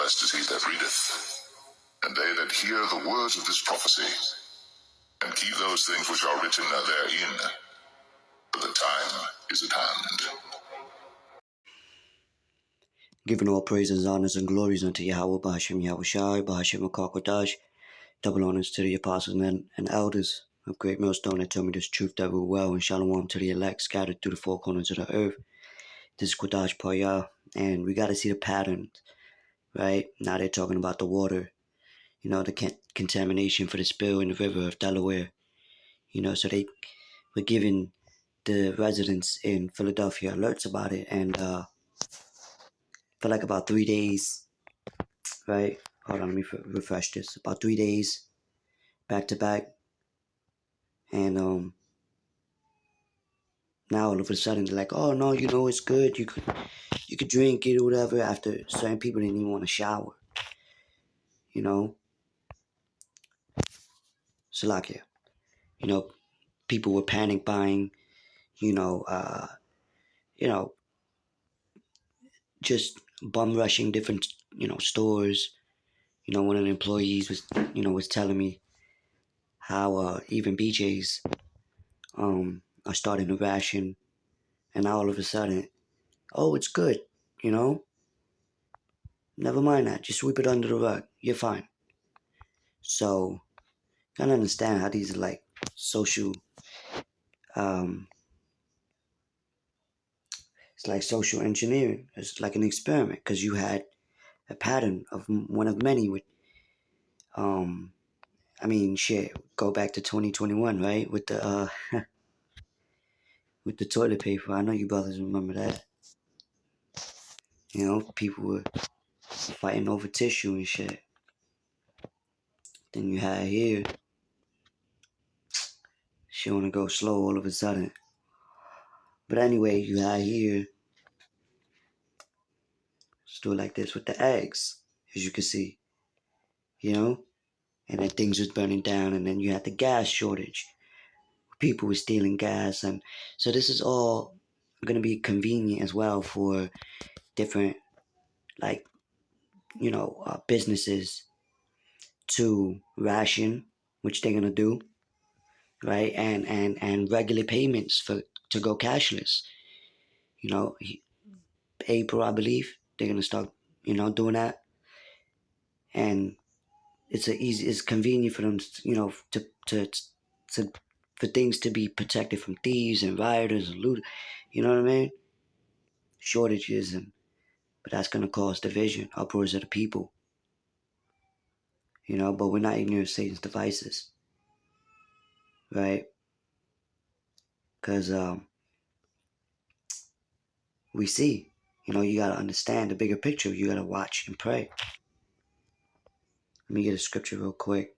Blessed is he that readeth, and they that hear the words of this prophecy, and keep those things which are written therein, for the time is at hand. Giving all praises, honors, and glories unto Yahweh, Bahashem Yahushai, Bahashem HaKakodash, double honors to the apostles and elders of Great Millstone that told me this truth that will well, and shalom to the elect scattered through the four corners of the earth. This is Kodash Paya, and we got to see the patterns, right? Now they're talking about the water, the contamination for the spill in the river of Delaware, so they were giving the residents in Philadelphia alerts about it, and for like about 3 days, right? Hold on, let me refresh this. About 3 days, back to back, and now all of a sudden they're like, oh no, it's good. You could drink it or whatever. After certain people didn't even want to shower, Salakia. People were panic buying. Just bum rushing different stores. One of the employees was telling me how even BJ's are starting to ration, and now all of a sudden, oh, it's good, never mind that, just sweep it under the rug, you're fine. So kind of understand how these are like social it's like social engineering. It's like an experiment, because you had a pattern of one of many with go back to 2021, right, with the with the toilet paper. I know you brothers remember that. People were fighting over tissue and shit. Then you had here, she wanna go slow all of a sudden. But anyway, you had here, let's do it like this with the eggs, as you can see, and then things was burning down, and then you had the gas shortage. People were stealing gas, and so this is all gonna be convenient as well for different, like, businesses to ration, which they're gonna do, right? And regular payments to go cashless. April, I believe, they're gonna start, doing that, and it's convenient for them, to for things to be protected from thieves and rioters and loot. You know what I mean? Shortages, but that's gonna cause division, uproars of the people. But we're not ignorant of Satan's devices, right? Because we see, you gotta understand the bigger picture. You gotta watch and pray. Let me get a scripture real quick.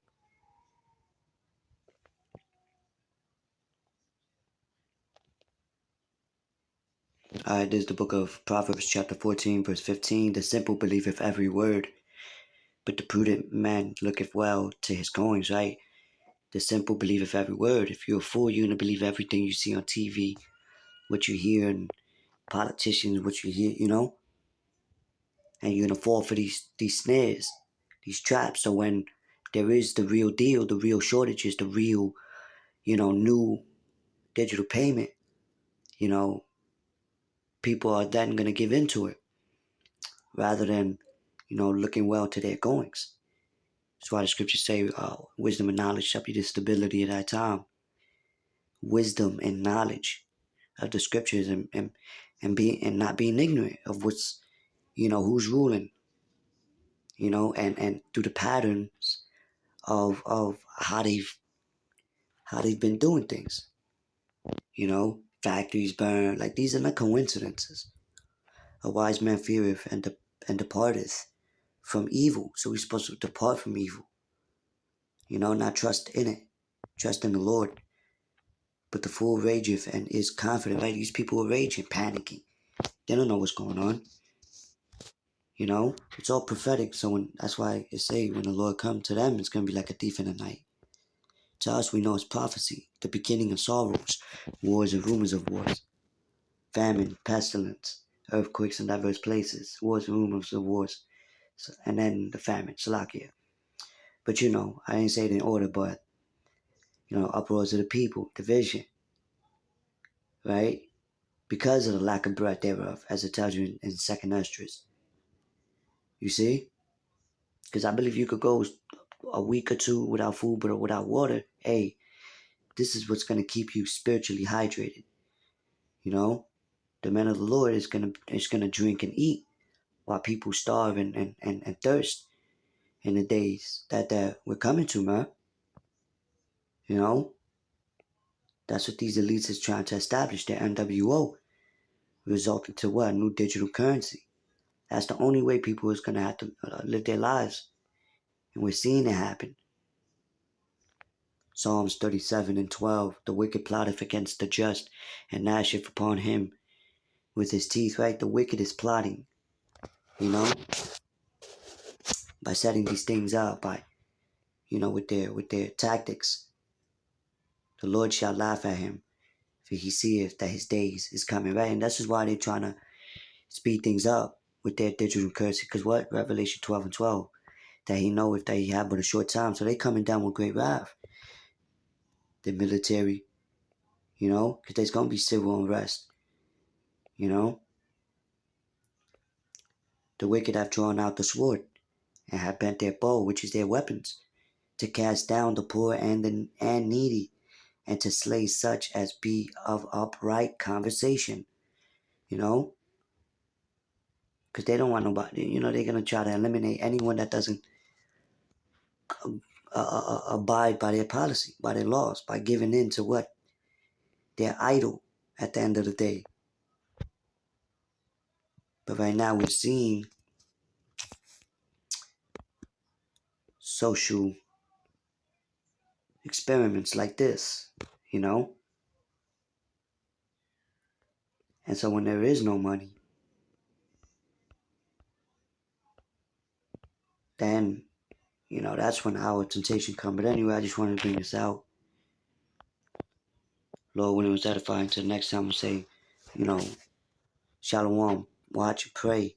Alright, this is the book of Proverbs chapter 14, verse 15. The simple believeth every word, but the prudent man looketh well to his goings, right? The simple believeth every word. If you're a fool, you're going to believe everything you see on TV, what you hear, and politicians, what you hear, and you're going to fall for these snares, these traps. So when there is the real deal, the real shortages, the real, new digital payment, people are then going to give into it rather than, looking well to their goings. That's why the scriptures say, wisdom and knowledge shall be the stability of that time. Wisdom and knowledge of the scriptures, and not being ignorant of what's, who's ruling, and through the patterns of how they've been doing things. Factories burn. Like, these are not coincidences. A wise man feareth and departeth from evil. So we're supposed to depart from evil. Not trust in it. Trust in the Lord. But the fool rageth and is confident, right? These people are raging, panicking. They don't know what's going on. It's all prophetic. So that's why it say when the Lord comes to them, it's going to be like a thief in the night. To us, we know it's prophecy, the beginning of sorrows, wars and rumors of wars, famine, pestilence, earthquakes in diverse places, wars and rumors of wars. and then the famine, Salakia. But you know, I didn't say it in order, but you know, uproars of the people, division, right? Because of the lack of bread thereof, as it tells you in Second Esdras. You see? Because I believe you could go a week or two without food but without water. Hey, this is what's going to keep you spiritually hydrated. You know, the man of the Lord is gonna drink and eat while people starve and thirst in the days that we're coming to, man. You know, that's what these elites is trying to establish. Their NWO, resulting to what? New digital currency. That's the only way people is gonna have to live their lives, and we're seeing it happen. Psalms 37:12, the wicked plotteth against the just, and gnasheth upon him with his teeth, right? The wicked is plotting, you know, by setting these things up, by, you know, with their tactics. The Lord shall laugh at him, for he seeth that his days is coming, right? And this is why they're trying to speed things up with their digital currency, because what? Revelation 12:12, that he knoweth that he have but a short time. So they coming down with great wrath. The military, you know, because there's going to be civil unrest, you know. The wicked have drawn out the sword and have bent their bow, which is their weapons, to cast down the poor and needy, and to slay such as be of upright conversation, you know. Because they don't want nobody, you know, they're going to try to eliminate anyone that doesn't abide by their policy, by their laws, by giving in to what? Their idol at the end of the day. But right now we're seeing social experiments like this, you know? And so when there is no money, then, you know, that's when our temptation comes. But anyway, I just wanted to bring this out. Lord, when it was edifying, until next time, I'll say, you know, Shalom, watch and pray.